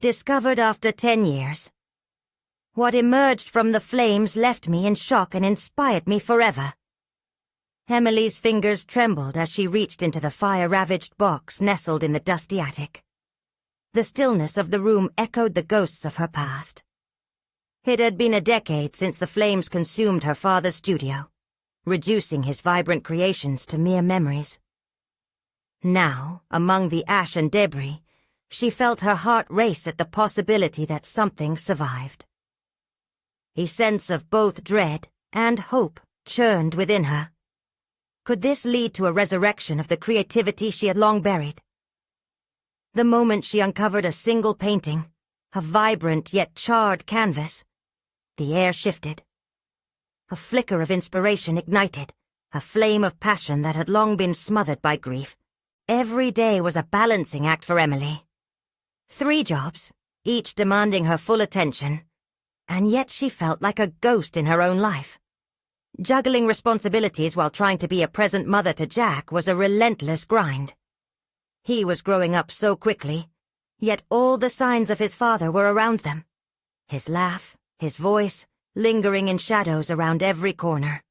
Discovered after 10 years. What emerged from the flames left me in shock and inspired me forever. Emily's fingers trembled as she reached into the fire-ravaged box nestled in the dusty attic. The stillness of the room echoed the ghosts of her past. It had been a decade since the flames consumed her father's studio, reducing his vibrant creations to mere memories. Now, among the ash and debris, she felt her heart race at the possibility that something survived. A sense of both dread and hope churned within her. Could this lead to a resurrection of the creativity she had long buried? The moment she uncovered a single painting, a vibrant yet charred canvas, the air shifted. A flicker of inspiration ignited, a flame of passion that had long been smothered by grief. Every day was a balancing act for Emily. 3 jobs, each demanding her full attention, and yet she felt like a ghost in her own life. Juggling responsibilities while trying to be a present mother to Jack was a relentless grind. He was growing up so quickly, yet all the signs of his father were around them. His laugh, his voice, lingering in shadows around every corner.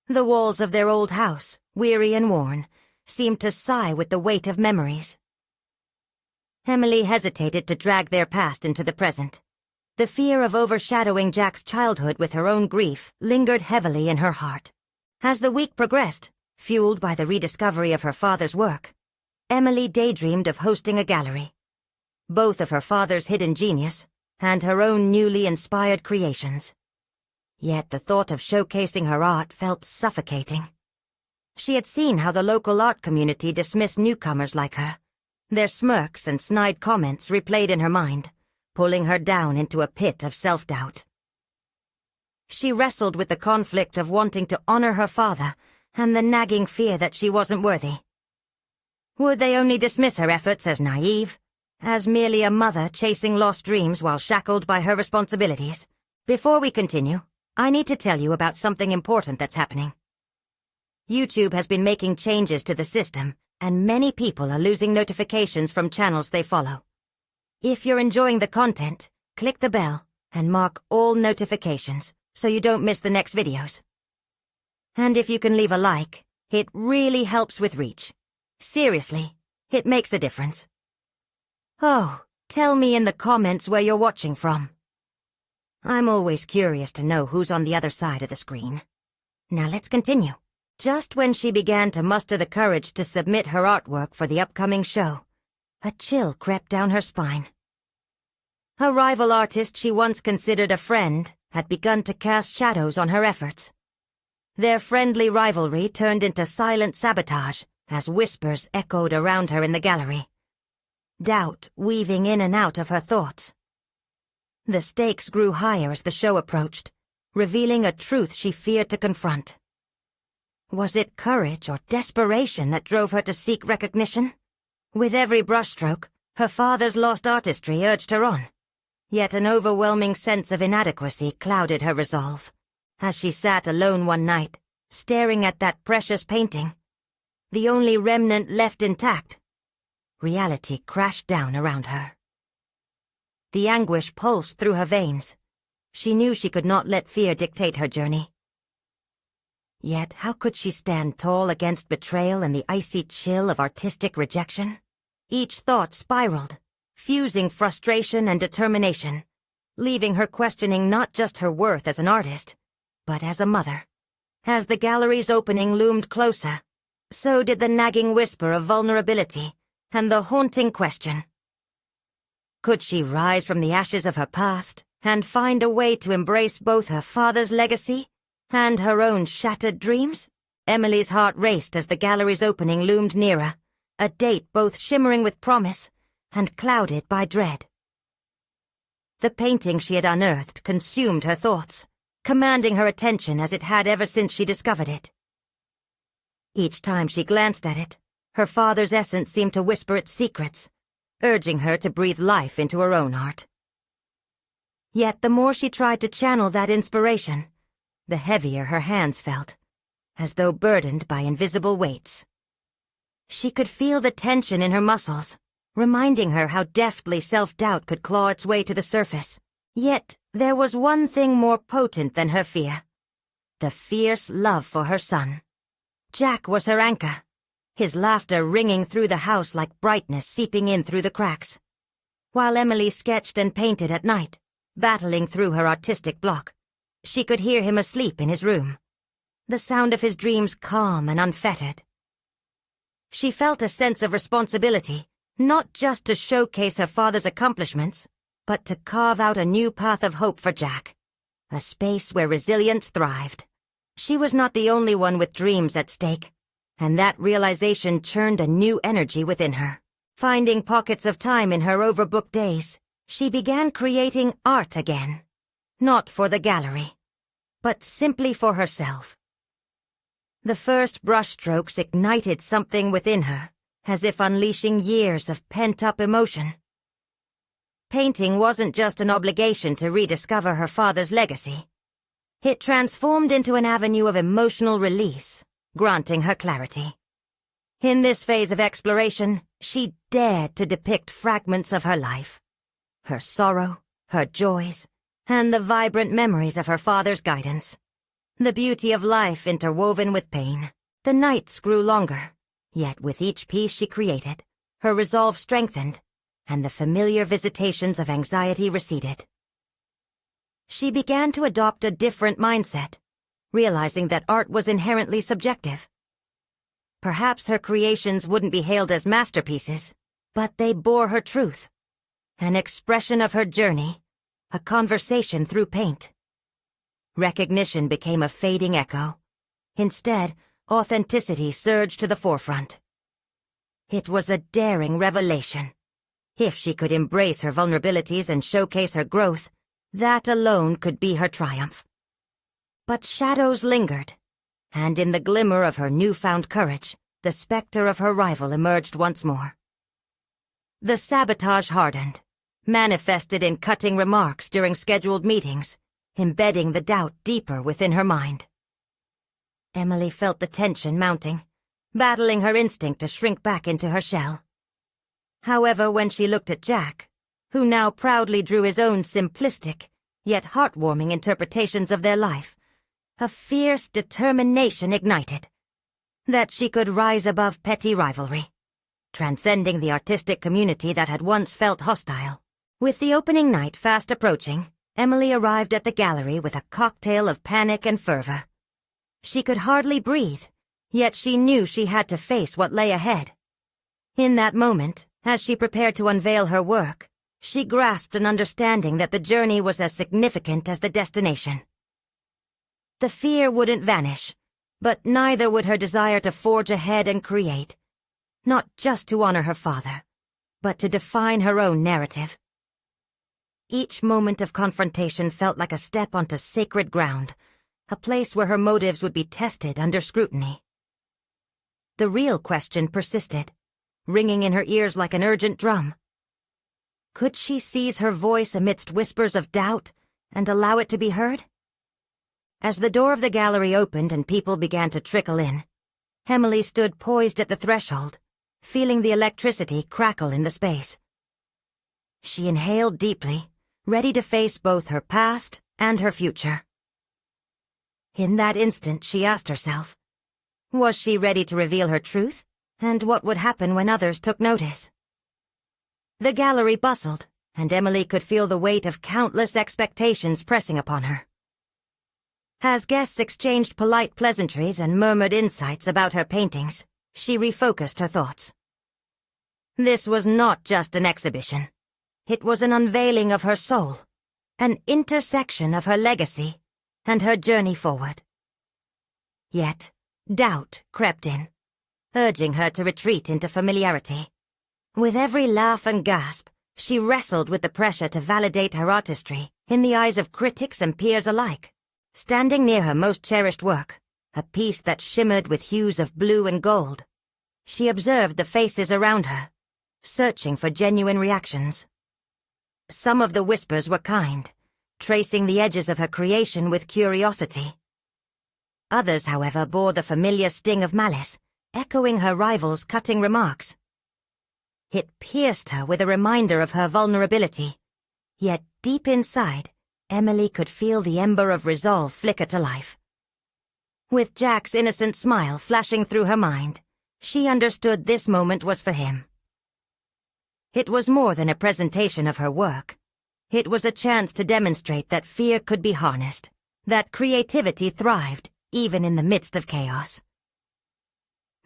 The walls of their old house, weary and worn, seemed to sigh with the weight of memories. Emily hesitated to drag their past into the present. The fear of overshadowing Jack's childhood with her own grief lingered heavily in her heart. As the week progressed, fueled by the rediscovery of her father's work, Emily daydreamed of hosting a gallery. Both of her father's hidden genius and her own newly inspired creations. Yet the thought of showcasing her art felt suffocating. She had seen how the local art community dismissed newcomers like her. Their smirks and snide comments replayed in her mind, pulling her down into a pit of self-doubt. She wrestled with the conflict of wanting to honor her father and the nagging fear that she wasn't worthy. Would they only dismiss her efforts as naive, as merely a mother chasing lost dreams while shackled by her responsibilities? Before we continue, I need to tell you about something important that's happening. YouTube has been making changes to the system, and many people are losing notifications from channels they follow. If you're enjoying the content, click the bell and mark all notifications so you don't miss the next videos. And if you can leave a like, it really helps with reach. Seriously, it makes a difference. Oh, tell me in the comments where you're watching from. I'm always curious to know who's on the other side of the screen. Now let's continue. Just when she began to muster the courage to submit her artwork for the upcoming show, a chill crept down her spine. A rival artist she once considered a friend had begun to cast shadows on her efforts. Their friendly rivalry turned into silent sabotage as whispers echoed around her in the gallery. Doubt weaving in and out of her thoughts. The stakes grew higher as the show approached, revealing a truth she feared to confront. Was it courage or desperation that drove her to seek recognition? With every brushstroke, her father's lost artistry urged her on. Yet an overwhelming sense of inadequacy clouded her resolve. As she sat alone one night, staring at that precious painting, the only remnant left intact, reality crashed down around her. The anguish pulsed through her veins. She knew she could not let fear dictate her journey. Yet how could she stand tall against betrayal and the icy chill of artistic rejection? Each thought spiraled, fusing frustration and determination, leaving her questioning not just her worth as an artist, but as a mother. As the gallery's opening loomed closer, so did the nagging whisper of vulnerability and the haunting question. Could she rise from the ashes of her past and find a way to embrace both her father's legacy and her own shattered dreams? Emily's heart raced as the gallery's opening loomed nearer, a date both shimmering with promise and clouded by dread. The painting she had unearthed consumed her thoughts, commanding her attention as it had ever since she discovered it. Each time she glanced at it, her father's essence seemed to whisper its secrets, urging her to breathe life into her own art. Yet the more she tried to channel that inspiration, the heavier her hands felt, as though burdened by invisible weights. She could feel the tension in her muscles, reminding her how deftly self-doubt could claw its way to the surface. Yet there was one thing more potent than her fear: the fierce love for her son. Jack was her anchor, his laughter ringing through the house like brightness seeping in through the cracks. While Emily sketched and painted at night, battling through her artistic block, she could hear him asleep in his room, the sound of his dreams calm and unfettered. She felt a sense of responsibility, not just to showcase her father's accomplishments, but to carve out a new path of hope for Jack, a space where resilience thrived. She was not the only one with dreams at stake, and that realization churned a new energy within her. Finding pockets of time in her overbooked days, she began creating art again, not for the gallery, but simply for herself. The first brushstrokes ignited something within her, as if unleashing years of pent-up emotion. Painting wasn't just an obligation to rediscover her father's legacy. It transformed into an avenue of emotional release, granting her clarity. In this phase of exploration, she dared to depict fragments of her life, her sorrow, her joys, and the vibrant memories of her father's guidance. The beauty of life interwoven with pain. The nights grew longer, yet with each piece she created, her resolve strengthened, and the familiar visitations of anxiety receded. She began to adopt a different mindset, realizing that art was inherently subjective. Perhaps her creations wouldn't be hailed as masterpieces, but they bore her truth, an expression of her journey, a conversation through paint. Recognition became a fading echo. Instead, authenticity surged to the forefront. It was a daring revelation. If she could embrace her vulnerabilities and showcase her growth, that alone could be her triumph. But shadows lingered, and in the glimmer of her newfound courage, the specter of her rival emerged once more. The sabotage hardened, manifested in cutting remarks during scheduled meetings, embedding the doubt deeper within her mind. Emily felt the tension mounting, battling her instinct to shrink back into her shell. However, when she looked at Jack, who now proudly drew his own simplistic, yet heartwarming interpretations of their life, a fierce determination ignited, that she could rise above petty rivalry, transcending the artistic community that had once felt hostile. With the opening night fast approaching, Emily arrived at the gallery with a cocktail of panic and fervor. She could hardly breathe, yet she knew she had to face what lay ahead. In that moment, as she prepared to unveil her work, she grasped an understanding that the journey was as significant as the destination. The fear wouldn't vanish, but neither would her desire to forge ahead and create, not just to honor her father, but to define her own narrative. Each moment of confrontation felt like a step onto sacred ground, a place where her motives would be tested under scrutiny. The real question persisted, ringing in her ears like an urgent drum. Could she seize her voice amidst whispers of doubt and allow it to be heard? As the door of the gallery opened and people began to trickle in, Emily stood poised at the threshold, feeling the electricity crackle in the space. She inhaled deeply, ready to face both her past and her future. In that instant, she asked herself, was she ready to reveal her truth, and what would happen when others took notice? The gallery bustled, and Emily could feel the weight of countless expectations pressing upon her. As guests exchanged polite pleasantries and murmured insights about her paintings, she refocused her thoughts. This was not just an exhibition. It was an unveiling of her soul, an intersection of her legacy and her journey forward. Yet, doubt crept in, urging her to retreat into familiarity. With every laugh and gasp, she wrestled with the pressure to validate her artistry in the eyes of critics and peers alike. Standing near her most cherished work, a piece that shimmered with hues of blue and gold, she observed the faces around her, searching for genuine reactions. Some of the whispers were kind, tracing the edges of her creation with curiosity. Others, however, bore the familiar sting of malice, echoing her rival's cutting remarks. It pierced her with a reminder of her vulnerability. Yet deep inside, Emily could feel the ember of resolve flicker to life. With Jack's innocent smile flashing through her mind, she understood this moment was for him. It was more than a presentation of her work. It was a chance to demonstrate that fear could be harnessed, that creativity thrived, even in the midst of chaos.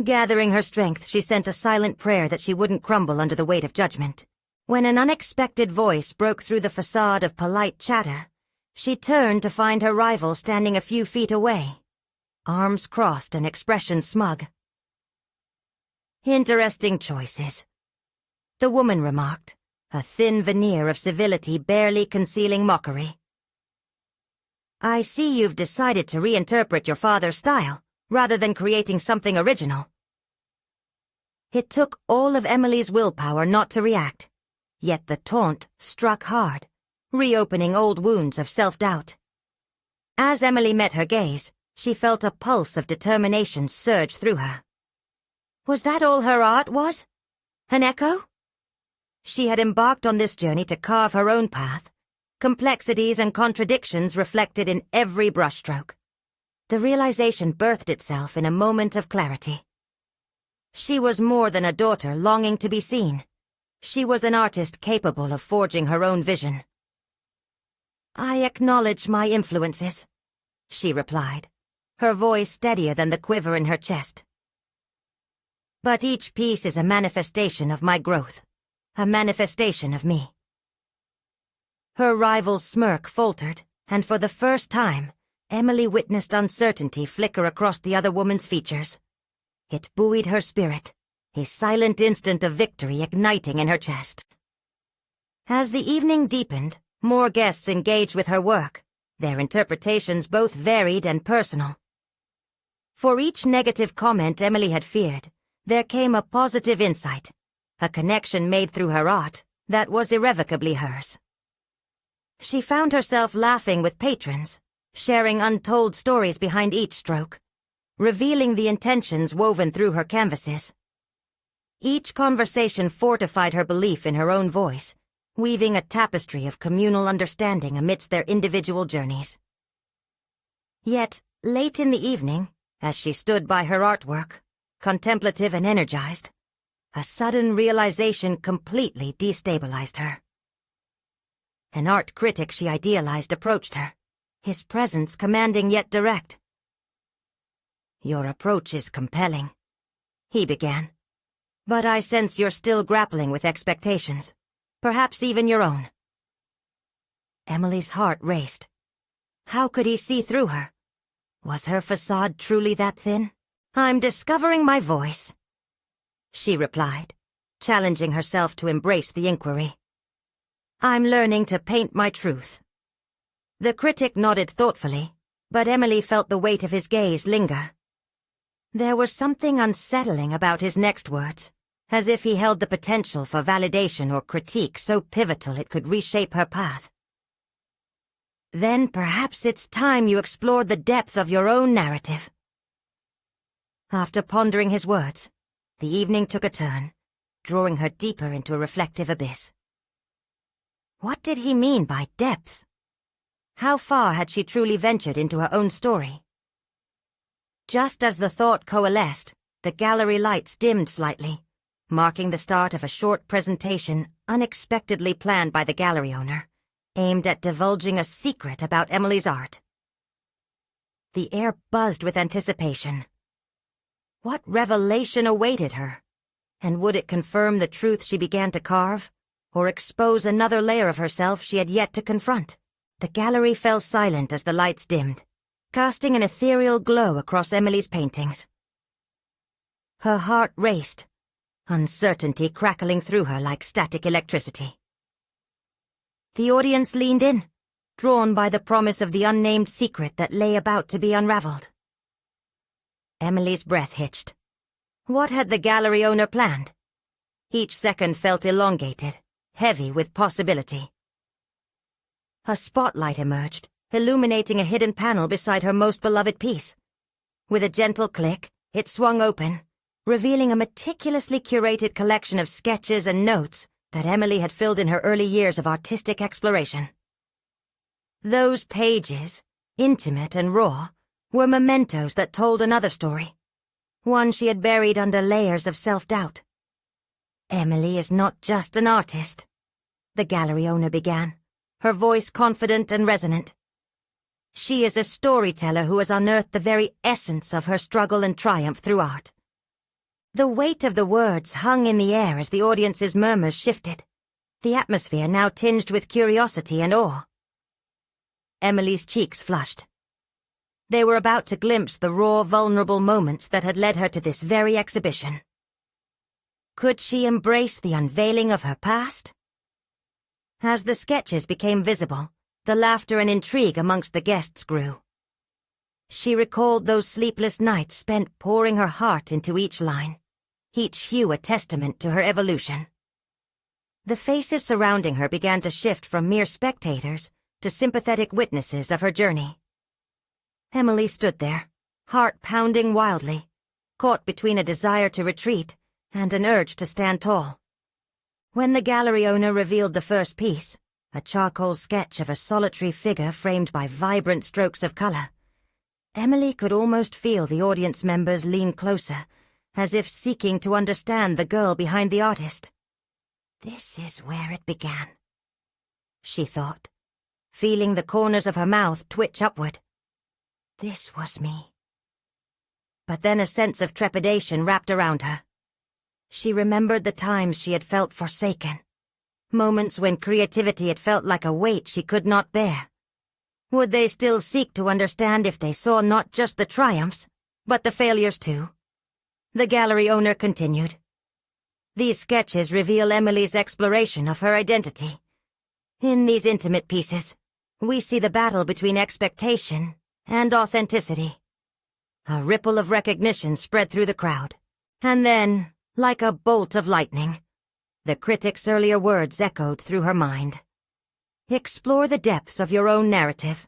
Gathering her strength, she sent a silent prayer that she wouldn't crumble under the weight of judgment. When an unexpected voice broke through the facade of polite chatter, she turned to find her rival standing a few feet away, arms crossed and expression smug. "Interesting choices," the woman remarked, a thin veneer of civility barely concealing mockery. "I see you've decided to reinterpret your father's style, rather than creating something original." It took all of Emily's willpower not to react, yet the taunt struck hard, reopening old wounds of self-doubt. As Emily met her gaze, she felt a pulse of determination surge through her. Was that all her art was? An echo? She had embarked on this journey to carve her own path, complexities and contradictions reflected in every brushstroke. The realization birthed itself in a moment of clarity. She was more than a daughter longing to be seen. She was an artist capable of forging her own vision. "I acknowledge my influences," she replied, her voice steadier than the quiver in her chest. "But each piece is a manifestation of my growth, a manifestation of me." Her rival's smirk faltered, and for the first time, Emily witnessed uncertainty flicker across the other woman's features. It buoyed her spirit, a silent instant of victory igniting in her chest. As the evening deepened, more guests engaged with her work, their interpretations both varied and personal. For each negative comment Emily had feared, there came a positive insight, a connection made through her art that was irrevocably hers. She found herself laughing with patrons, sharing untold stories behind each stroke, revealing the intentions woven through her canvases. Each conversation fortified her belief in her own voice, weaving a tapestry of communal understanding amidst their individual journeys. Yet, late in the evening, as she stood by her artwork, contemplative and energized, a sudden realization completely destabilized her. An art critic she idealized approached her, his presence commanding yet direct. "Your approach is compelling," he began, "but I sense you're still grappling with expectations, perhaps even your own." Emily's heart raced. How could he see through her? Was her facade truly that thin? "I'm discovering my voice," she replied, challenging herself to embrace the inquiry. "I'm learning to paint my truth." The critic nodded thoughtfully, but Emily felt the weight of his gaze linger. There was something unsettling about his next words, as if he held the potential for validation or critique so pivotal it could reshape her path. "Then perhaps it's time you explored the depth of your own narrative." After pondering his words, the evening took a turn, drawing her deeper into a reflective abyss. What did he mean by depths? How far had she truly ventured into her own story? Just as the thought coalesced, the gallery lights dimmed slightly, marking the start of a short presentation unexpectedly planned by the gallery owner, aimed at divulging a secret about Emily's art. The air buzzed with anticipation. What revelation awaited her? And would it confirm the truth she began to carve, or expose another layer of herself she had yet to confront? The gallery fell silent as the lights dimmed, casting an ethereal glow across Emily's paintings. Her heart raced, uncertainty crackling through her like static electricity. The audience leaned in, drawn by the promise of the unnamed secret that lay about to be unraveled. Emily's breath hitched. What had the gallery owner planned? Each second felt elongated, heavy with possibility. A spotlight emerged, illuminating a hidden panel beside her most beloved piece. With a gentle click, it swung open, revealing a meticulously curated collection of sketches and notes that Emily had filled in her early years of artistic exploration. Those pages, intimate and raw, were mementos that told another story, one she had buried under layers of self-doubt. "Emily is not just an artist," the gallery owner began, her voice confident and resonant. "She is a storyteller who has unearthed the very essence of her struggle and triumph through art." The weight of the words hung in the air as the audience's murmurs shifted, the atmosphere now tinged with curiosity and awe. Emily's cheeks flushed. They were about to glimpse the raw, vulnerable moments that had led her to this very exhibition. Could she embrace the unveiling of her past? As the sketches became visible, the laughter and intrigue amongst the guests grew. She recalled those sleepless nights spent pouring her heart into each line, each hue a testament to her evolution. The faces surrounding her began to shift from mere spectators to sympathetic witnesses of her journey. Emily stood there, heart pounding wildly, caught between a desire to retreat and an urge to stand tall. When the gallery owner revealed the first piece, a charcoal sketch of a solitary figure framed by vibrant strokes of color, Emily could almost feel the audience members lean closer, as if seeking to understand the girl behind the artist. "This is where it began," she thought, feeling the corners of her mouth twitch upward. "This was me." But then a sense of trepidation wrapped around her. She remembered the times she had felt forsaken, moments when creativity had felt like a weight she could not bear. Would they still seek to understand if they saw not just the triumphs, but the failures too? The gallery owner continued. "These sketches reveal Emily's exploration of her identity. In these intimate pieces, we see the battle between expectation and authenticity." A ripple of recognition spread through the crowd, and then, like a bolt of lightning, the critic's earlier words echoed through her mind. "Explore the depths of your own narrative."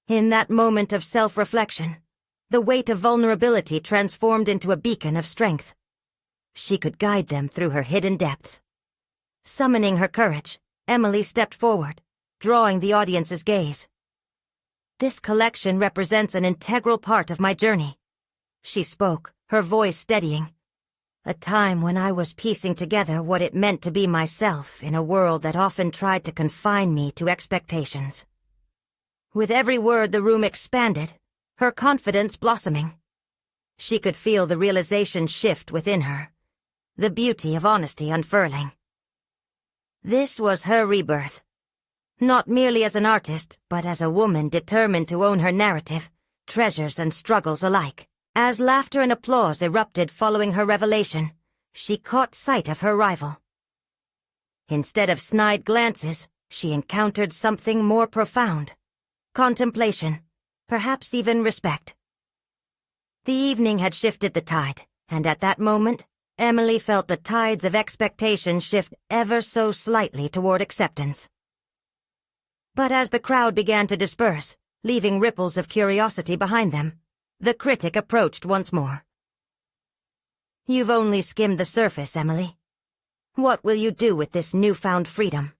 In that moment of self-reflection, the weight of vulnerability transformed into a beacon of strength. She could guide them through her hidden depths. Summoning her courage, Emily stepped forward, drawing the audience's gaze. "This collection represents an integral part of my journey," she spoke, her voice steadying. "A time when I was piecing together what it meant to be myself in a world that often tried to confine me to expectations." With every word the room expanded, her confidence blossoming. She could feel the realization shift within her, the beauty of honesty unfurling. This was her rebirth, not merely as an artist, but as a woman determined to own her narrative, treasures and struggles alike. As laughter and applause erupted following her revelation, she caught sight of her rival. Instead of snide glances, she encountered something more profound: contemplation, perhaps even respect. The evening had shifted the tide, and at that moment, Emily felt the tides of expectation shift ever so slightly toward acceptance. But as the crowd began to disperse, leaving ripples of curiosity behind them, the critic approached once more. "You've only skimmed the surface, Emily. What will you do with this newfound freedom?"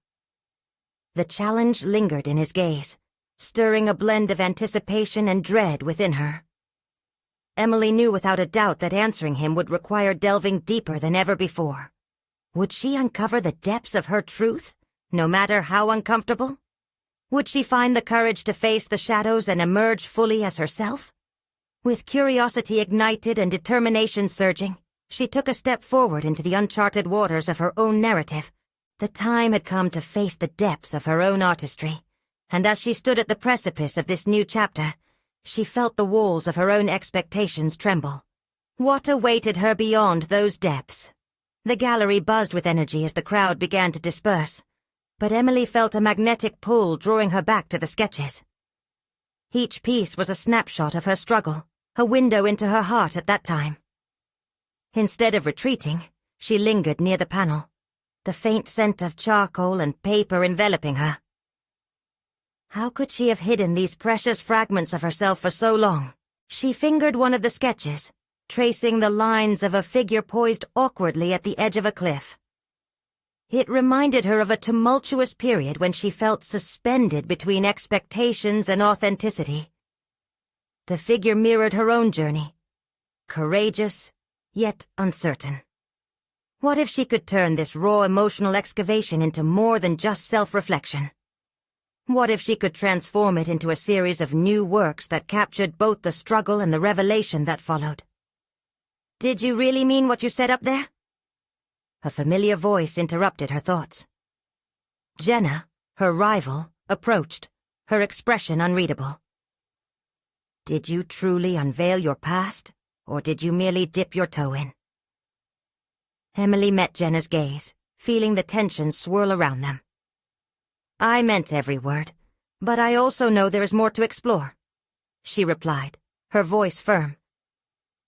The challenge lingered in his gaze, stirring a blend of anticipation and dread within her. Emily knew without a doubt that answering him would require delving deeper than ever before. Would she uncover the depths of her truth, no matter how uncomfortable? Would she find the courage to face the shadows and emerge fully as herself? With curiosity ignited and determination surging, she took a step forward into the uncharted waters of her own narrative. The time had come to face the depths of her own artistry, and as she stood at the precipice of this new chapter, she felt the walls of her own expectations tremble. What awaited her beyond those depths? The gallery buzzed with energy as the crowd began to disperse, but Emily felt a magnetic pull drawing her back to the sketches. Each piece was a snapshot of her struggle, a window into her heart at that time. Instead of retreating, she lingered near the panel, the faint scent of charcoal and paper enveloping her. How could she have hidden these precious fragments of herself for so long? She fingered one of the sketches, tracing the lines of a figure poised awkwardly at the edge of a cliff. It reminded her of a tumultuous period when she felt suspended between expectations and authenticity. The figure mirrored her own journey, courageous, yet uncertain. What if she could turn this raw emotional excavation into more than just self-reflection? What if she could transform it into a series of new works that captured both the struggle and the revelation that followed? "Did you really mean what you said up there?" A familiar voice interrupted her thoughts. Jenna, her rival, approached, her expression unreadable. "Did you truly unveil your past, or did you merely dip your toe in?" Emily met Jenna's gaze, feeling the tension swirl around them. "I meant every word, but I also know there is more to explore," she replied, her voice firm.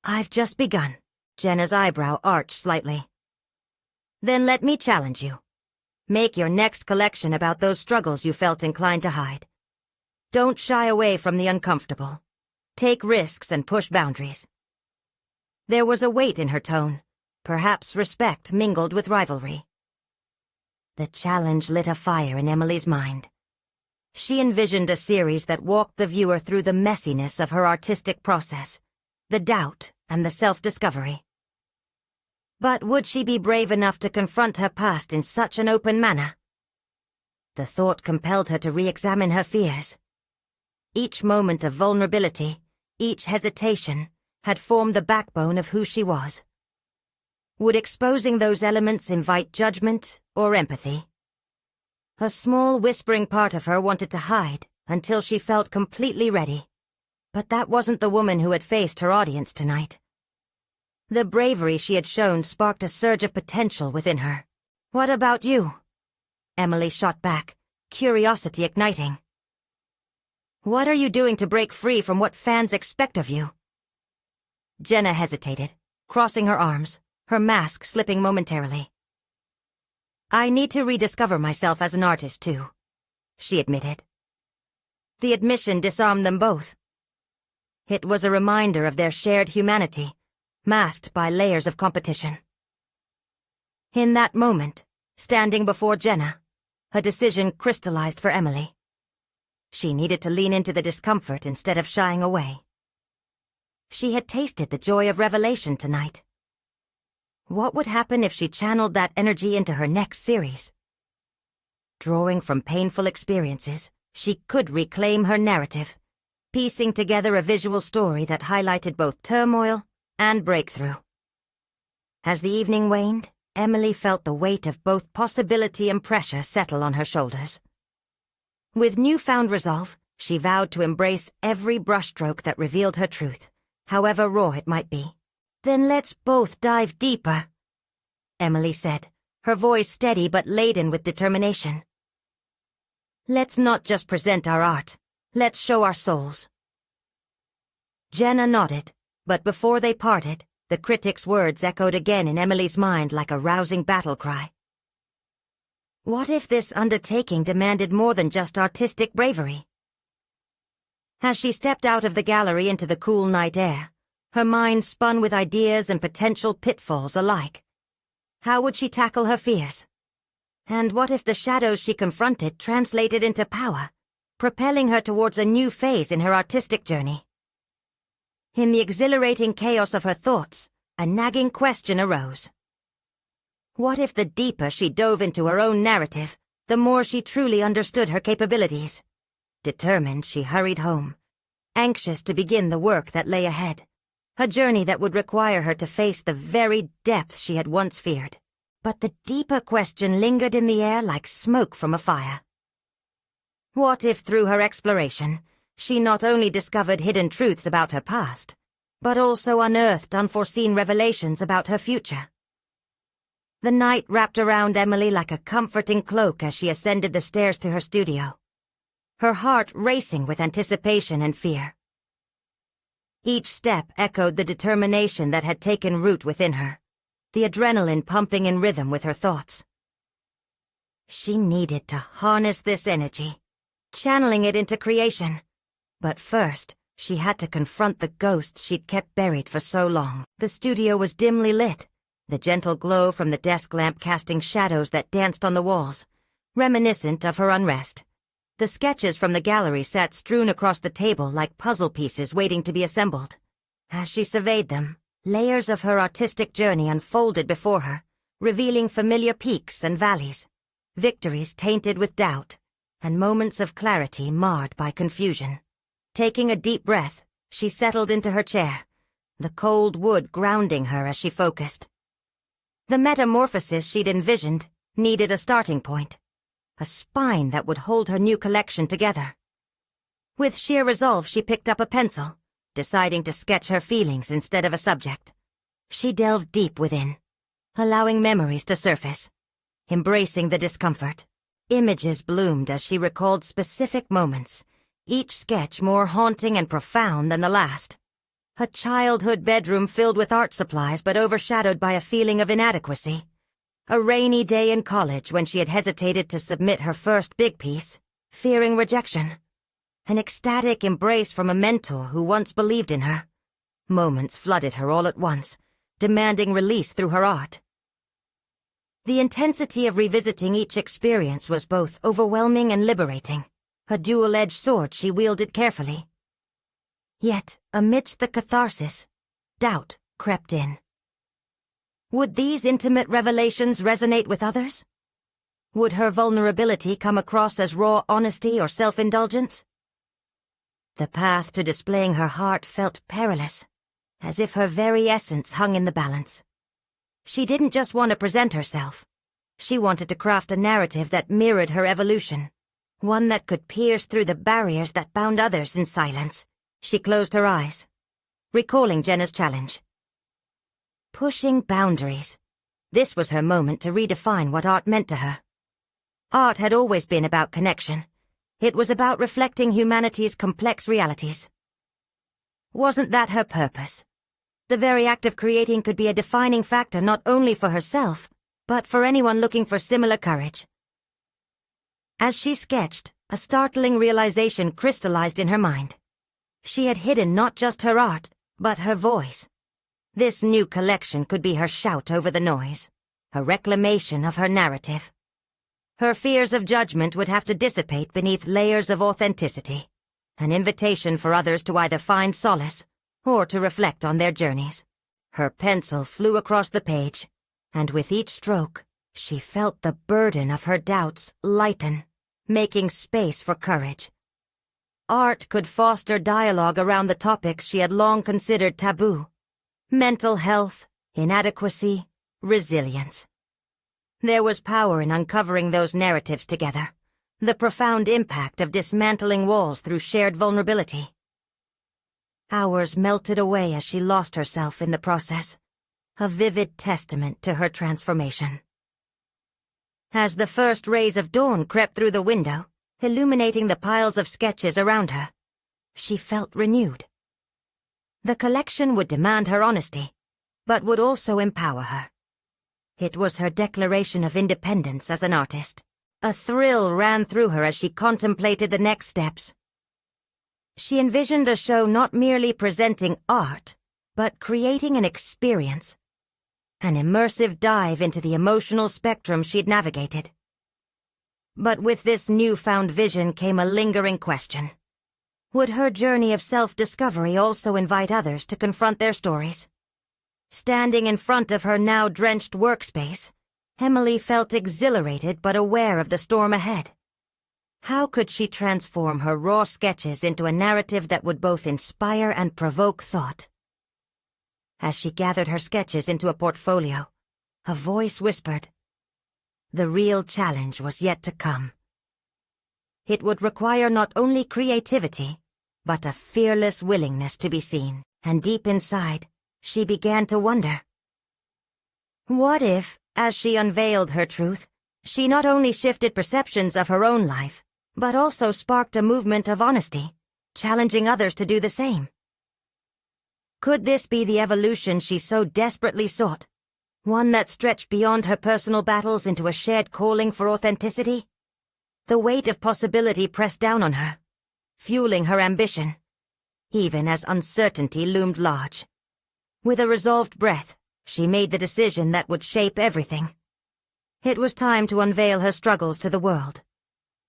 "I've just begun." Jenna's eyebrow arched slightly. "Then let me challenge you. Make your next collection about those struggles you felt inclined to hide. Don't shy away from the uncomfortable. Take risks and push boundaries." There was a weight in her tone, perhaps respect mingled with rivalry. The challenge lit a fire in Emily's mind. She envisioned a series that walked the viewer through the messiness of her artistic process, the doubt and the self-discovery. But would she be brave enough to confront her past in such an open manner? The thought compelled her to re-examine her fears. Each moment of vulnerability, each hesitation, had formed the backbone of who she was. Would exposing those elements invite judgment or empathy? A small whispering part of her wanted to hide until she felt completely ready. But that wasn't the woman who had faced her audience tonight. The bravery she had shown sparked a surge of potential within her. "What about you?" Emily shot back, curiosity igniting. "What are you doing to break free from what fans expect of you?" Jenna hesitated, crossing her arms, her mask slipping momentarily. "I need to rediscover myself as an artist, too," she admitted. The admission disarmed them both. It was a reminder of their shared humanity, masked by layers of competition. In that moment, standing before Jenna, a decision crystallized for Emily. She needed to lean into the discomfort instead of shying away. She had tasted the joy of revelation tonight. What would happen if she channeled that energy into her next series? Drawing from painful experiences, she could reclaim her narrative, piecing together a visual story that highlighted both turmoil and breakthrough. As the evening waned, Emily felt the weight of both possibility and pressure settle on her shoulders. With newfound resolve, she vowed to embrace every brushstroke that revealed her truth, however raw it might be. "Then let's both dive deeper," Emily said, her voice steady but laden with determination. "Let's not just present our art, let's show our souls." Jenna nodded, but before they parted, the critic's words echoed again in Emily's mind like a rousing battle cry. What if this undertaking demanded more than just artistic bravery? As she stepped out of the gallery into the cool night air, her mind spun with ideas and potential pitfalls alike. How would she tackle her fears? And what if the shadows she confronted translated into power, propelling her towards a new phase in her artistic journey? In the exhilarating chaos of her thoughts, a nagging question arose. What if the deeper she dove into her own narrative, the more she truly understood her capabilities? Determined, she hurried home, anxious to begin the work that lay ahead, a journey that would require her to face the very depths she had once feared. But the deeper question lingered in the air like smoke from a fire. What if through her exploration, she not only discovered hidden truths about her past, but also unearthed unforeseen revelations about her future? The night wrapped around Emily like a comforting cloak as she ascended the stairs to her studio, her heart racing with anticipation and fear. Each step echoed the determination that had taken root within her, the adrenaline pumping in rhythm with her thoughts. She needed to harness this energy, channeling it into creation. But first, She had to confront the ghost she'd kept buried for so long. The studio was dimly lit, the gentle glow from the desk lamp casting shadows that danced on the walls, reminiscent of her unrest. The sketches from the gallery sat strewn across the table like puzzle pieces waiting to be assembled. As she surveyed them, layers of her artistic journey unfolded before her, revealing familiar peaks and valleys, victories tainted with doubt, and moments of clarity marred by confusion. Taking a deep breath, she settled into her chair, the cold wood grounding her as she focused. The metamorphosis she'd envisioned needed a starting point, a spine that would hold her new collection together. With sheer resolve, she picked up a pencil, deciding to sketch her feelings instead of a subject. She delved deep within, allowing memories to surface, embracing the discomfort. Images bloomed as she recalled specific moments, each sketch more haunting and profound than the last. A childhood bedroom filled with art supplies but overshadowed by a feeling of inadequacy. A rainy day in college when she had hesitated to submit her first big piece, fearing rejection. An ecstatic embrace from a mentor who once believed in her. Moments flooded her all at once, demanding release through her art. The intensity of revisiting each experience was both overwhelming and liberating, a dual-edged sword she wielded carefully. Yet, amidst the catharsis, doubt crept in. Would these intimate revelations resonate with others? Would her vulnerability come across as raw honesty or self-indulgence? The path to displaying her heart felt perilous, as if her very essence hung in the balance. She didn't just want to present herself. She wanted to craft a narrative that mirrored her evolution, one that could pierce through the barriers that bound others in silence. She closed her eyes, recalling Jenna's challenge. Pushing boundaries. This was her moment to redefine what art meant to her. Art had always been about connection. It was about reflecting humanity's complex realities. Wasn't that her purpose? The very act of creating could be a defining factor not only for herself, but for anyone looking for similar courage. As she sketched, a startling realization crystallized in her mind. She had hidden not just her art, but her voice. This new collection could be her shout over the noise, a reclamation of her narrative. Her fears of judgment would have to dissipate beneath layers of authenticity, an invitation for others to either find solace or to reflect on their journeys. Her pencil flew across the page, and with each stroke, she felt the burden of her doubts lighten, making space for courage. Art could foster dialogue around the topics she had long considered taboo: mental health, inadequacy, resilience. There was power in uncovering those narratives together, the profound impact of dismantling walls through shared vulnerability. Hours melted away as she lost herself in the process, a vivid testament to her transformation. As the first rays of dawn crept through the window, illuminating the piles of sketches around her, she felt renewed. The collection would demand her honesty, but would also empower her. It was her declaration of independence as an artist. A thrill ran through her as she contemplated the next steps. She envisioned a show not merely presenting art, but creating an experience, an immersive dive into the emotional spectrum she'd navigated. But with this newfound vision came a lingering question. Would her journey of self-discovery also invite others to confront their stories? Standing in front of her now drenched workspace, Emily felt exhilarated but aware of the storm ahead. How could she transform her raw sketches into a narrative that would both inspire and provoke thought? As she gathered her sketches into a portfolio, a voice whispered, the real challenge was yet to come. It would require not only creativity, but a fearless willingness to be seen, and deep inside, she began to wonder. What if, as she unveiled her truth, she not only shifted perceptions of her own life, but also sparked a movement of honesty, challenging others to do the same? Could this be the evolution she so desperately sought, one that stretched beyond her personal battles into a shared calling for authenticity? The weight of possibility pressed down on her, fueling her ambition. even as uncertainty loomed large. With a resolved breath, she made the decision that would shape everything. It was time to unveil her struggles to the world.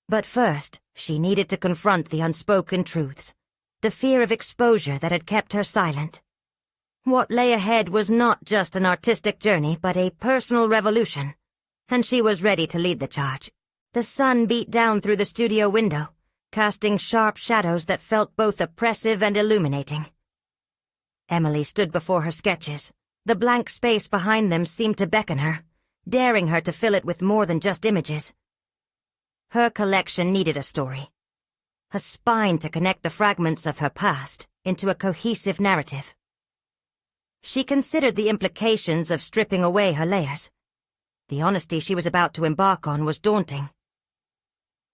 But first, she needed to confront the unspoken truths, the fear of exposure that had kept her silent. What lay ahead was not just an artistic journey, but a personal revolution, and she was ready to lead the charge. The sun beat down through the studio window, casting sharp shadows that felt both oppressive and illuminating. Emily stood before her sketches. The blank space behind them seemed to beckon her, daring her to fill it with more than just images. Her collection needed a story, a spine to connect the fragments of her past into a cohesive narrative. She considered the implications of stripping away her layers. The honesty she was about to embark on was daunting.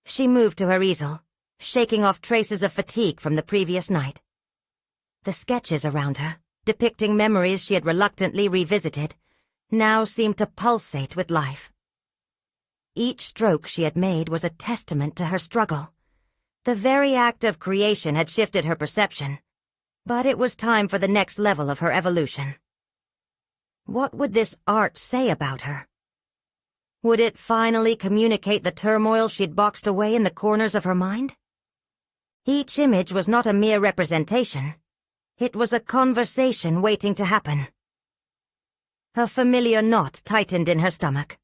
She moved to her easel, shaking off traces of fatigue from the previous night. The sketches around her, depicting memories she had reluctantly revisited, now seemed to pulsate with life. Each stroke she had made was a testament to her struggle. The very act of creation had shifted her perception, but it was time for the next level of her evolution. What would this art say about her? Would it finally communicate the turmoil she'd boxed away in the corners of her mind? Each image was not a mere representation. It was a conversation waiting to happen. A familiar knot tightened in her stomach,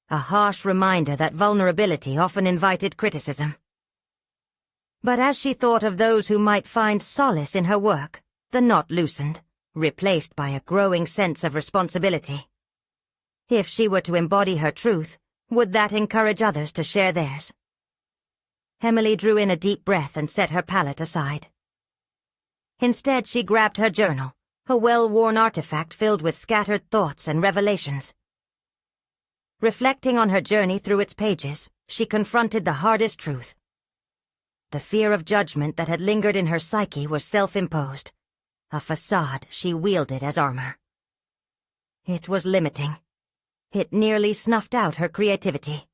a harsh reminder that vulnerability often invited criticism. But as she thought of those who might find solace in her work, the knot loosened, replaced by a growing sense of responsibility. If she were to embody her truth, would that encourage others to share theirs? Emily drew in a deep breath and set her palette aside. Instead, she grabbed her journal, a well-worn artifact filled with scattered thoughts and revelations. Reflecting on her journey through its pages, she confronted the hardest truth. The fear of judgment that had lingered in her psyche was self-imposed, a facade she wielded as armor. It was limiting. It nearly snuffed out her creativity.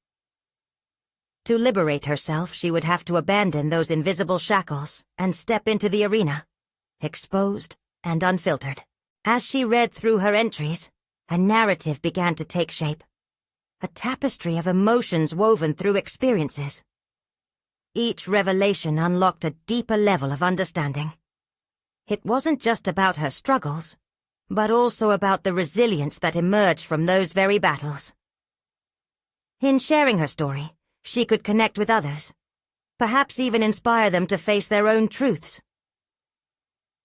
To liberate herself, she would have to abandon those invisible shackles and step into the arena, exposed and unfiltered. As she read through her entries, a narrative began to take shape, a tapestry of emotions woven through experiences. Each revelation unlocked a deeper level of understanding. It wasn't just about her struggles, but also about the resilience that emerged from those very battles. In sharing her story, she could connect with others, perhaps even inspire them to face their own truths.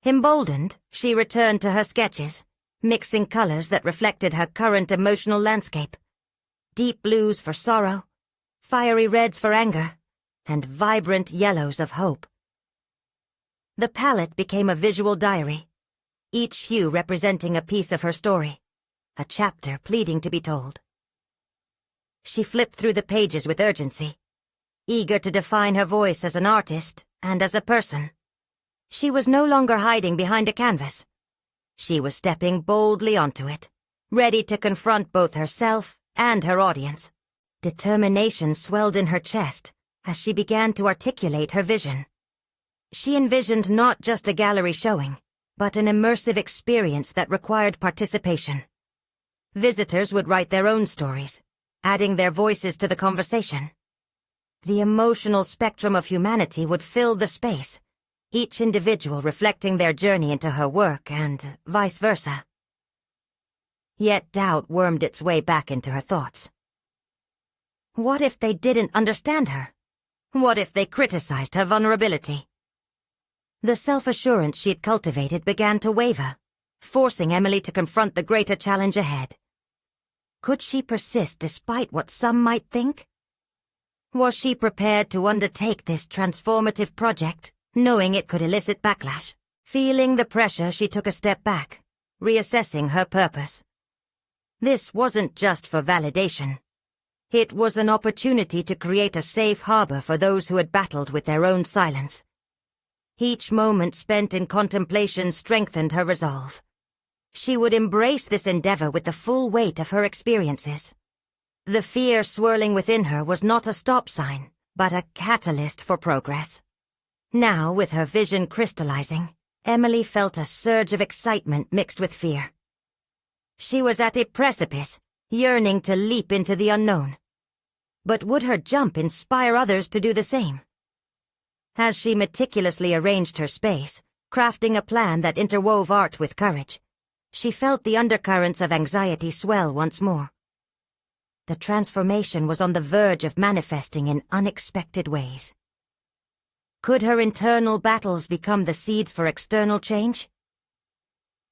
Emboldened, she returned to her sketches, mixing colors that reflected her current emotional landscape. Deep blues for sorrow, fiery reds for anger, and vibrant yellows of hope. The palette became a visual diary, each hue representing a piece of her story, a chapter pleading to be told. She flipped through the pages with urgency, eager to define her voice as an artist and as a person. She was no longer hiding behind a canvas. She was stepping boldly onto it, ready to confront both herself and her audience. Determination swelled in her chest as she began to articulate her vision. She envisioned not just a gallery showing, but an immersive experience that required participation. Visitors would write their own stories, adding their voices to the conversation. The emotional spectrum of humanity would fill the space, each individual reflecting their journey into her work and vice versa. Yet doubt wormed its way back into her thoughts. What if they didn't understand her? What if they criticized her vulnerability? The self-assurance she had cultivated began to waver, forcing Emily to confront the greater challenge ahead. Could she persist despite what some might think? Was she prepared to undertake this transformative project, knowing it could elicit backlash? Feeling the pressure, she took a step back, reassessing her purpose. This wasn't just for validation. It was an opportunity to create a safe harbor for those who had battled with their own silence. Each moment spent in contemplation strengthened her resolve. She would embrace this endeavor with the full weight of her experiences. The fear swirling within her was not a stop sign, but a catalyst for progress. Now, with her vision crystallizing, Emily felt a surge of excitement mixed with fear. She was at a precipice, yearning to leap into the unknown. But would her jump inspire others to do the same? As she meticulously arranged her space, crafting a plan that interwove art with courage, she felt the undercurrents of anxiety swell once more. The transformation was on the verge of manifesting in unexpected ways. Could her internal battles become the seeds for external change?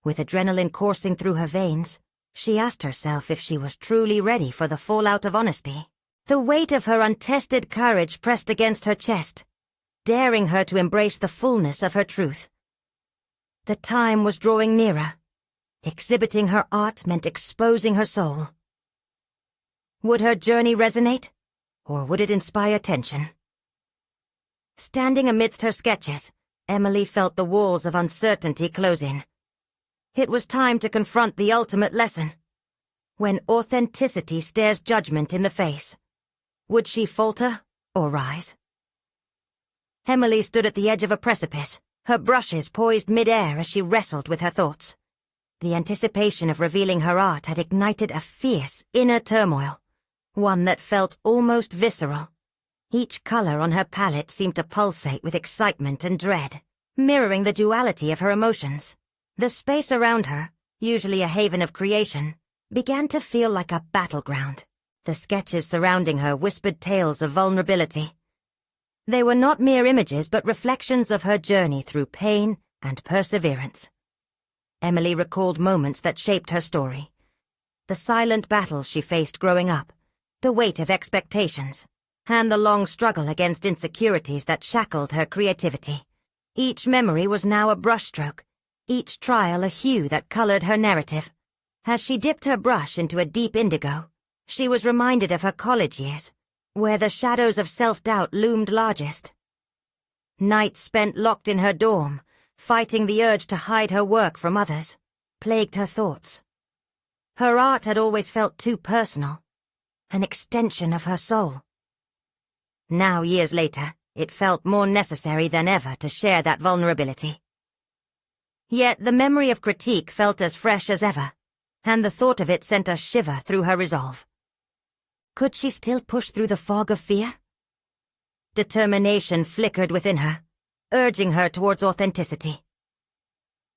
With adrenaline coursing through her veins, she asked herself if she was truly ready for the fallout of honesty. The weight of her untested courage pressed against her chest, daring her to embrace the fullness of her truth. The time was drawing nearer. Exhibiting her art meant exposing her soul. Would her journey resonate, or would it inspire tension? Standing amidst her sketches, Emily felt the walls of uncertainty close in. It was time to confront the ultimate lesson. When authenticity stares judgment in the face, would she falter or rise? Emily stood at the edge of a precipice, her brushes poised mid-air as she wrestled with her thoughts. The anticipation of revealing her art had ignited a fierce inner turmoil, one that felt almost visceral. Each color on her palette seemed to pulsate with excitement and dread, mirroring the duality of her emotions. The space around her, usually a haven of creation, began to feel like a battleground. The sketches surrounding her whispered tales of vulnerability. They were not mere images but reflections of her journey through pain and perseverance. Emily recalled moments that shaped her story. The silent battles she faced growing up, the weight of expectations, and the long struggle against insecurities that shackled her creativity. Each memory was now a brushstroke, each trial a hue that colored her narrative. As she dipped her brush into a deep indigo, she was reminded of her college years, where the shadows of self-doubt loomed largest. Nights spent locked in her dorm, fighting the urge to hide her work from others, plagued her thoughts. Her art had always felt too personal, an extension of her soul. Now, years later, it felt more necessary than ever to share that vulnerability. Yet the memory of critique felt as fresh as ever, and the thought of it sent a shiver through her resolve. Could she still push through the fog of fear? Determination flickered within her, urging her towards authenticity.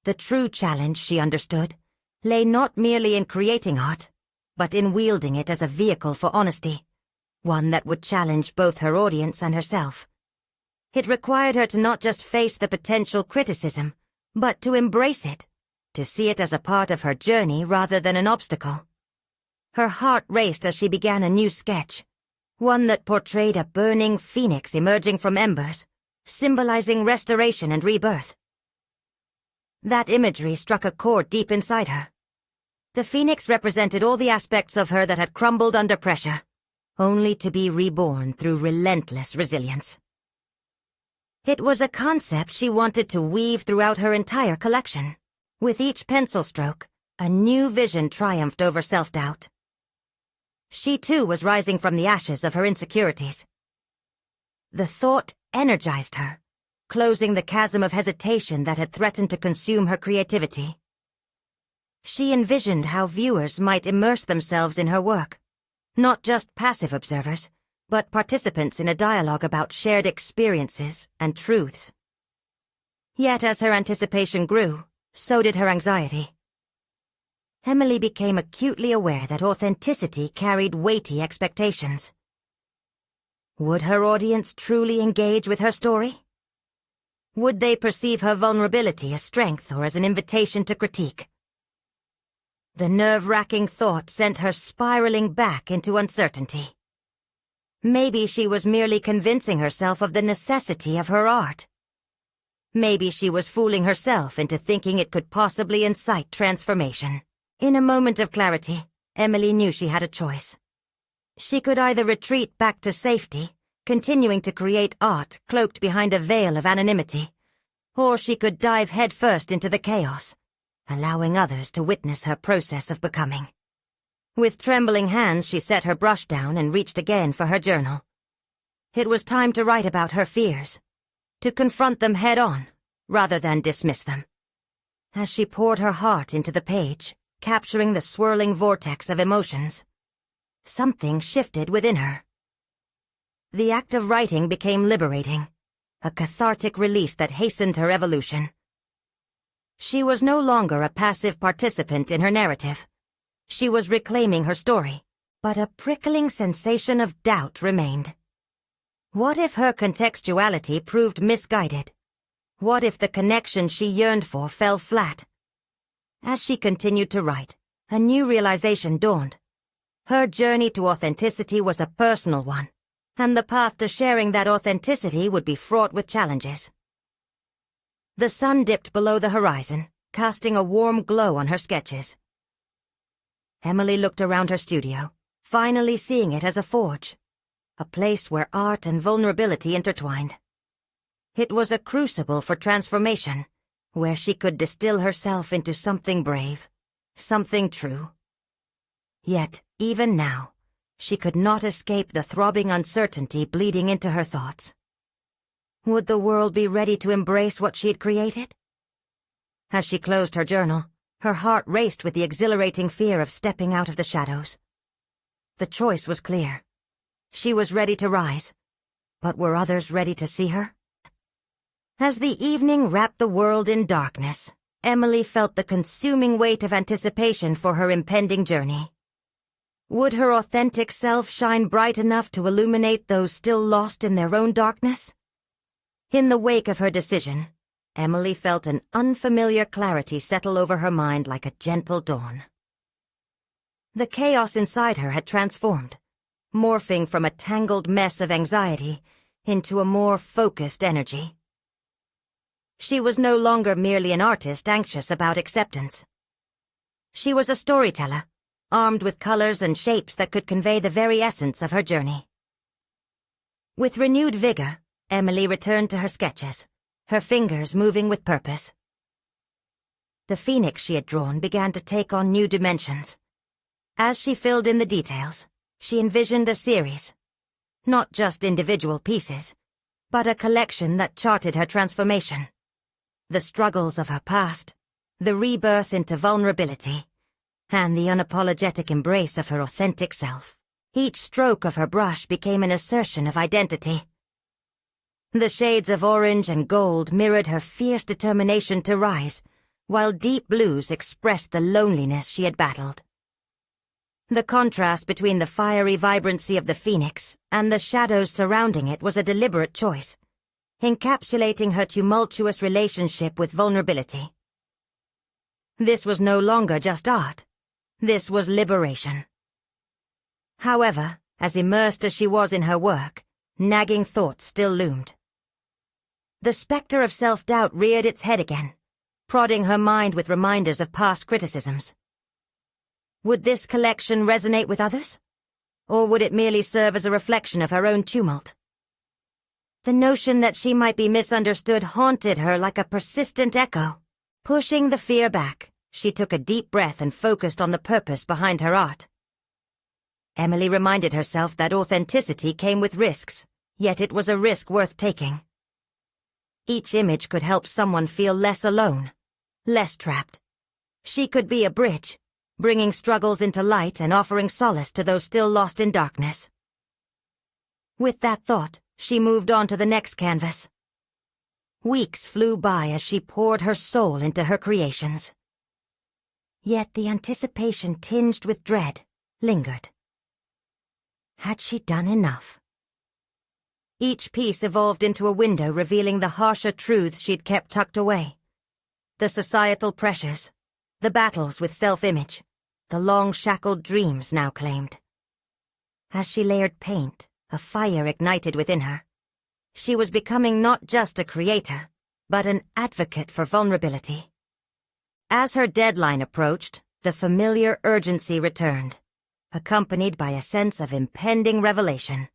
The true challenge, she understood, lay not merely in creating art, but in wielding it as a vehicle for honesty, one that would challenge both her audience and herself. It required her to not just face the potential criticism, but to embrace it, to see it as a part of her journey rather than an obstacle. Her heart raced as she began a new sketch, one that portrayed a burning phoenix emerging from embers, symbolizing restoration and rebirth. That imagery struck a chord deep inside her. The phoenix represented all the aspects of her that had crumbled under pressure, only to be reborn through relentless resilience. It was a concept she wanted to weave throughout her entire collection. With each pencil stroke, a new vision triumphed over self-doubt. She too was rising from the ashes of her insecurities. The thought energized her, closing the chasm of hesitation that had threatened to consume her creativity. She envisioned how viewers might immerse themselves in her work, not just passive observers, but participants in a dialogue about shared experiences and truths. Yet as her anticipation grew, so did her anxiety. Emily became acutely aware that authenticity carried weighty expectations. Would her audience truly engage with her story? Would they perceive her vulnerability as strength or as an invitation to critique? The nerve-wracking thought sent her spiraling back into uncertainty. Maybe she was merely convincing herself of the necessity of her art. Maybe she was fooling herself into thinking it could possibly incite transformation. In a moment of clarity, Emily knew she had a choice. She could either retreat back to safety, continuing to create art cloaked behind a veil of anonymity, or she could dive headfirst into the chaos, allowing others to witness her process of becoming. With trembling hands, she set her brush down and reached again for her journal. It was time to write about her fears, to confront them head-on, rather than dismiss them. As she poured her heart into the page, capturing the swirling vortex of emotions, something shifted within her. The act of writing became liberating, a cathartic release that hastened her evolution. She was no longer a passive participant in her narrative. She was reclaiming her story, but a prickling sensation of doubt remained. What if her contextuality proved misguided? What if the connection she yearned for fell flat? As she continued to write, a new realization dawned. Her journey to authenticity was a personal one, and the path to sharing that authenticity would be fraught with challenges. The sun dipped below the horizon, casting a warm glow on her sketches. Emily looked around her studio, finally seeing it as a forge, a place where art and vulnerability intertwined. It was a crucible for transformation, where she could distill herself into something brave, something true. Yet, even now, she could not escape the throbbing uncertainty bleeding into her thoughts. Would the world be ready to embrace what she had created? As she closed her journal, her heart raced with the exhilarating fear of stepping out of the shadows. The choice was clear. She was ready to rise, but were others ready to see her? As the evening wrapped the world in darkness, Emily felt the consuming weight of anticipation for her impending journey. Would her authentic self shine bright enough to illuminate those still lost in their own darkness? In the wake of her decision, Emily felt an unfamiliar clarity settle over her mind like a gentle dawn. The chaos inside her had transformed, morphing from a tangled mess of anxiety into a more focused energy. She was no longer merely an artist anxious about acceptance. She was a storyteller, armed with colors and shapes that could convey the very essence of her journey. With renewed vigor, Emily returned to her sketches, her fingers moving with purpose. The phoenix she had drawn began to take on new dimensions. As she filled in the details, she envisioned a series, not just individual pieces, but a collection that charted her transformation. The struggles of her past, the rebirth into vulnerability, and the unapologetic embrace of her authentic self. Each stroke of her brush became an assertion of identity. The shades of orange and gold mirrored her fierce determination to rise, while deep blues expressed the loneliness she had battled. The contrast between the fiery vibrancy of the phoenix and the shadows surrounding it was a deliberate choice, encapsulating her tumultuous relationship with vulnerability. This was no longer just art. This was liberation. However, as immersed as she was in her work, nagging thoughts still loomed. The specter of self-doubt reared its head again, prodding her mind with reminders of past criticisms. Would this collection resonate with others? Or would it merely serve as a reflection of her own tumult? The notion that she might be misunderstood haunted her like a persistent echo. Pushing the fear back, she took a deep breath and focused on the purpose behind her art. Emily reminded herself that authenticity came with risks, yet it was a risk worth taking. Each image could help someone feel less alone, less trapped. She could be a bridge, bringing struggles into light and offering solace to those still lost in darkness. With that thought, she moved on to the next canvas. Weeks flew by as she poured her soul into her creations. Yet the anticipation tinged with dread lingered. Had she done enough? Each piece evolved into a window revealing the harsher truths she'd kept tucked away. The societal pressures, the battles with self-image, the long-shackled dreams now claimed. As she layered paint, a fire ignited within her. She was becoming not just a creator, but an advocate for vulnerability. As her deadline approached, the familiar urgency returned, accompanied by a sense of impending revelation.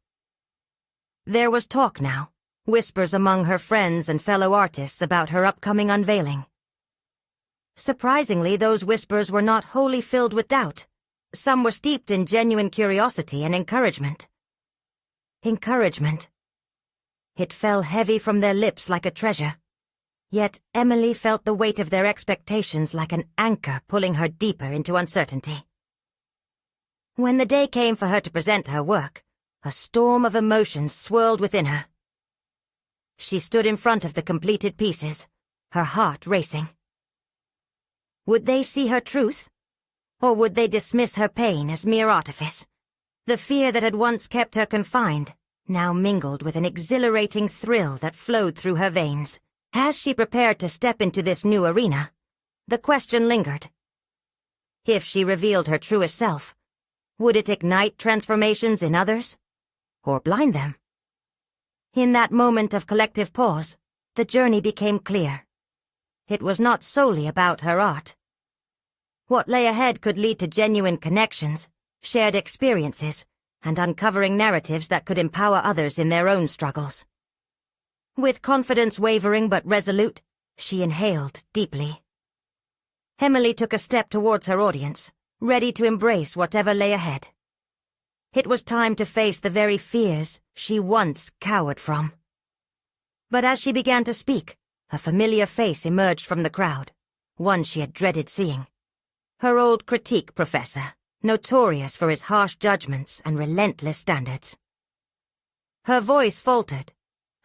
There was talk now, whispers among her friends and fellow artists about her upcoming unveiling. Surprisingly, those whispers were not wholly filled with doubt. Some were steeped in genuine curiosity and encouragement. Encouragement. It fell heavy from their lips like a treasure. Yet Emily felt the weight of their expectations like an anchor pulling her deeper into uncertainty. When the day came for her to present her work, a storm of emotions swirled within her. She stood in front of the completed pieces, her heart racing. Would they see her truth? Or would they dismiss her pain as mere artifice? The fear that had once kept her confined now mingled with an exhilarating thrill that flowed through her veins. As she prepared to step into this new arena, the question lingered. If she revealed her truest self, would it ignite transformations in others, or blind them? In that moment of collective pause, the journey became clear. It was not solely about her art. What lay ahead could lead to genuine connections, shared experiences, and uncovering narratives that could empower others in their own struggles. With confidence wavering but resolute, she inhaled deeply. Emily took a step towards her audience, ready to embrace whatever lay ahead. It was time to face the very fears she once cowered from. But as she began to speak, a familiar face emerged from the crowd, one she had dreaded seeing. Her old critique professor, notorious for his harsh judgments and relentless standards. Her voice faltered,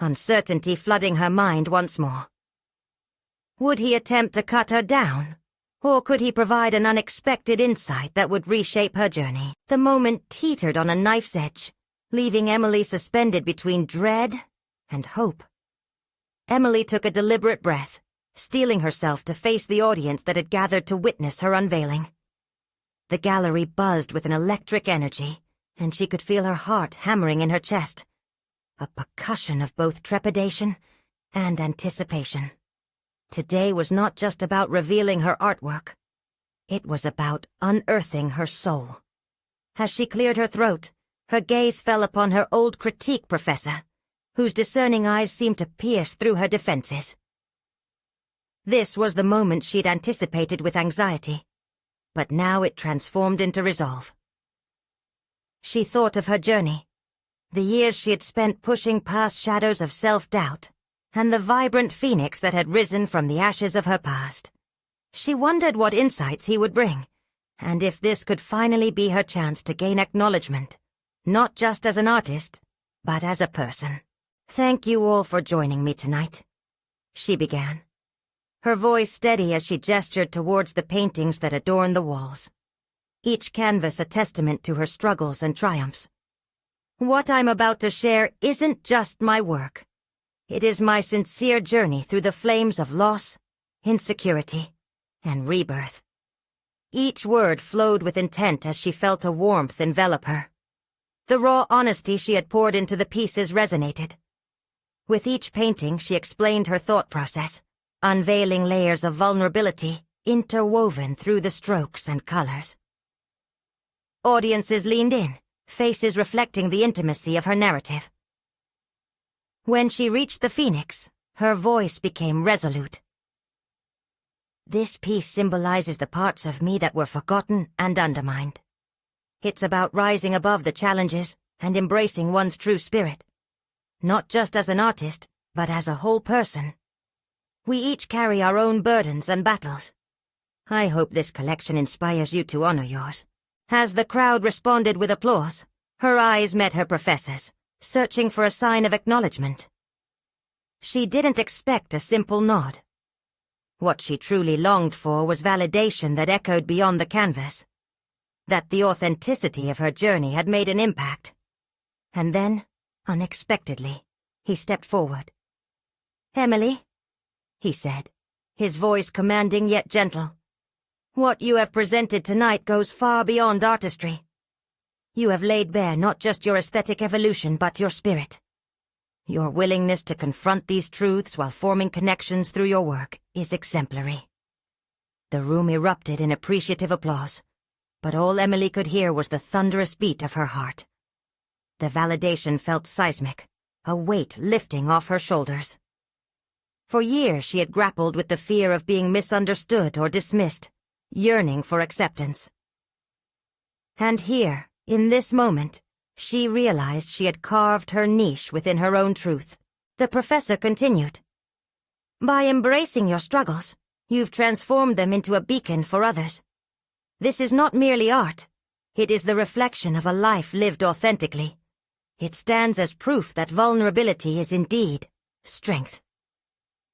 uncertainty flooding her mind once more. Would he attempt to cut her down? Or could he provide an unexpected insight that would reshape her journey? The moment teetered on a knife's edge, leaving Emily suspended between dread and hope. Emily took a deliberate breath, steeling herself to face the audience that had gathered to witness her unveiling. The gallery buzzed with an electric energy, and she could feel her heart hammering in her chest, a percussion of both trepidation and anticipation. Today was not just about revealing her artwork. It was about unearthing her soul. As she cleared her throat, her gaze fell upon her old critique professor, whose discerning eyes seemed to pierce through her defenses. This was the moment she'd anticipated with anxiety, but now it transformed into resolve. She thought of her journey, the years she had spent pushing past shadows of self-doubt, and the vibrant phoenix that had risen from the ashes of her past. She wondered what insights he would bring, and if this could finally be her chance to gain acknowledgement, not just as an artist, but as a person. "Thank you all for joining me tonight," she began, her voice steady as she gestured towards the paintings that adorned the walls, each canvas a testament to her struggles and triumphs. "What I'm about to share isn't just my work. It is my sincere journey through the flames of loss, insecurity, and rebirth." Each word flowed with intent as she felt a warmth envelop her. The raw honesty she had poured into the pieces resonated. With each painting, she explained her thought process, unveiling layers of vulnerability interwoven through the strokes and colors. Audiences leaned in, faces reflecting the intimacy of her narrative. When she reached the phoenix, her voice became resolute. "This piece symbolizes the parts of me that were forgotten and undermined. It's about rising above the challenges and embracing one's true spirit, not just as an artist, but as a whole person. We each carry our own burdens and battles. I hope this collection inspires you to honor yours." As the crowd responded with applause, her eyes met her professor's, searching for a sign of acknowledgement. She didn't expect a simple nod. What she truly longed for was validation that echoed beyond the canvas, that the authenticity of her journey had made an impact. And then, unexpectedly, he stepped forward. "Emily," he said, his voice commanding yet gentle, "what you have presented tonight goes far beyond artistry. You have laid bare not just your aesthetic evolution but your spirit. Your willingness to confront these truths while forming connections through your work is exemplary." The room erupted in appreciative applause, but all Emily could hear was the thunderous beat of her heart. The validation felt seismic, a weight lifting off her shoulders. For years she had grappled with the fear of being misunderstood or dismissed, yearning for acceptance. And here, in this moment, she realized she had carved her niche within her own truth. The professor continued. By embracing your struggles, you've transformed them into a beacon for others. This is not merely art. It is the reflection of a life lived authentically. It stands as proof that vulnerability is indeed strength.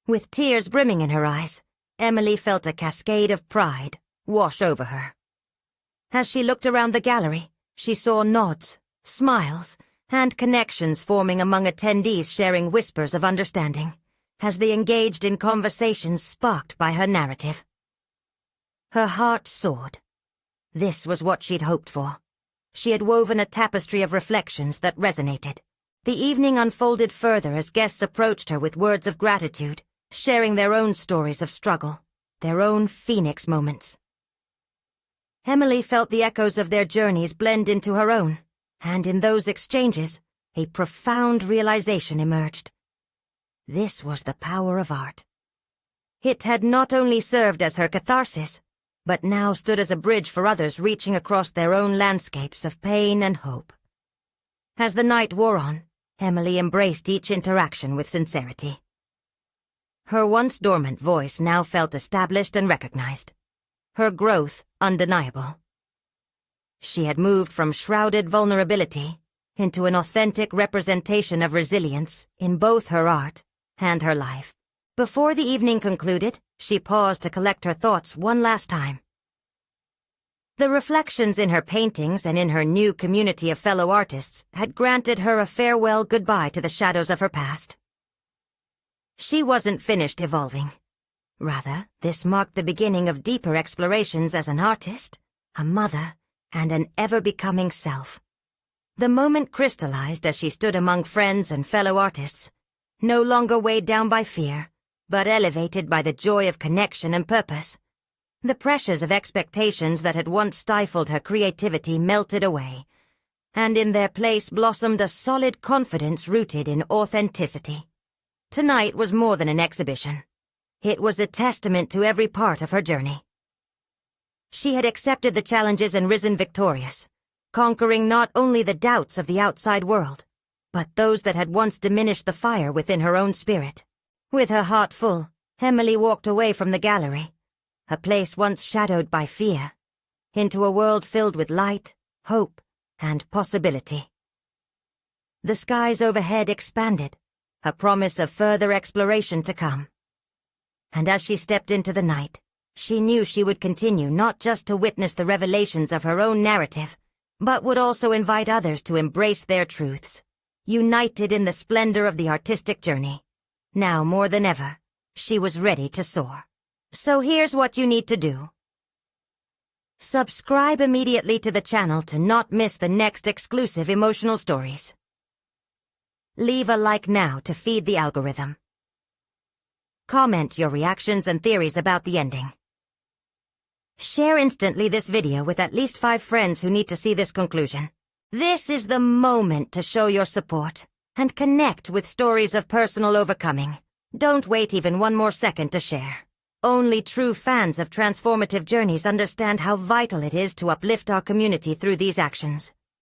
With tears brimming in her eyes, Emily felt a cascade of pride wash over her. As she looked around the gallery, she saw nods, smiles, and connections forming among attendees sharing whispers of understanding, as they engaged in conversations sparked by her narrative. Her heart soared. This was what she'd hoped for. She had woven a tapestry of reflections that resonated. The evening unfolded further as guests approached her with words of gratitude, sharing their own stories of struggle, their own phoenix moments. Emily felt the echoes of their journeys blend into her own, and in those exchanges, a profound realization emerged. This was the power of art. It had not only served as her catharsis, but now stood as a bridge for others reaching across their own landscapes of pain and hope. As the night wore on, Emily embraced each interaction with sincerity. Her once dormant voice now felt established and recognized, her growth undeniable. She had moved from shrouded vulnerability into an authentic representation of resilience in both her art and her life. Before the evening concluded, she paused to collect her thoughts one last time. The reflections in her paintings and in her new community of fellow artists had granted her a farewell goodbye to the shadows of her past. She wasn't finished evolving. Rather, this marked the beginning of deeper explorations as an artist, a mother, and an ever-becoming self. The moment crystallized as she stood among friends and fellow artists, no longer weighed down by fear, but elevated by the joy of connection and purpose. The pressures of expectations that had once stifled her creativity melted away, and in their place blossomed a solid confidence rooted in authenticity. Tonight was more than an exhibition. It was a testament to every part of her journey. She had accepted the challenges and risen victorious, conquering not only the doubts of the outside world, but those that had once diminished the fire within her own spirit. With her heart full, Emily walked away from the gallery, a place once shadowed by fear, into a world filled with light, hope, and possibility. The skies overhead expanded, a promise of further exploration to come. And as she stepped into the night, she knew she would continue not just to witness the revelations of her own narrative, but would also invite others to embrace their truths, united in the splendor of the artistic journey. Now more than ever, she was ready to soar. So here's what you need to do. Subscribe immediately to the channel to not miss the next exclusive emotional stories. Leave a like now to feed the algorithm. Comment your reactions and theories about the ending. Share instantly this video with at least 5 friends who need to see this conclusion. This is the moment to show your support and connect with stories of personal overcoming. Don't wait even one more second to share. Only true fans of transformative journeys understand how vital it is to uplift our community through these actions.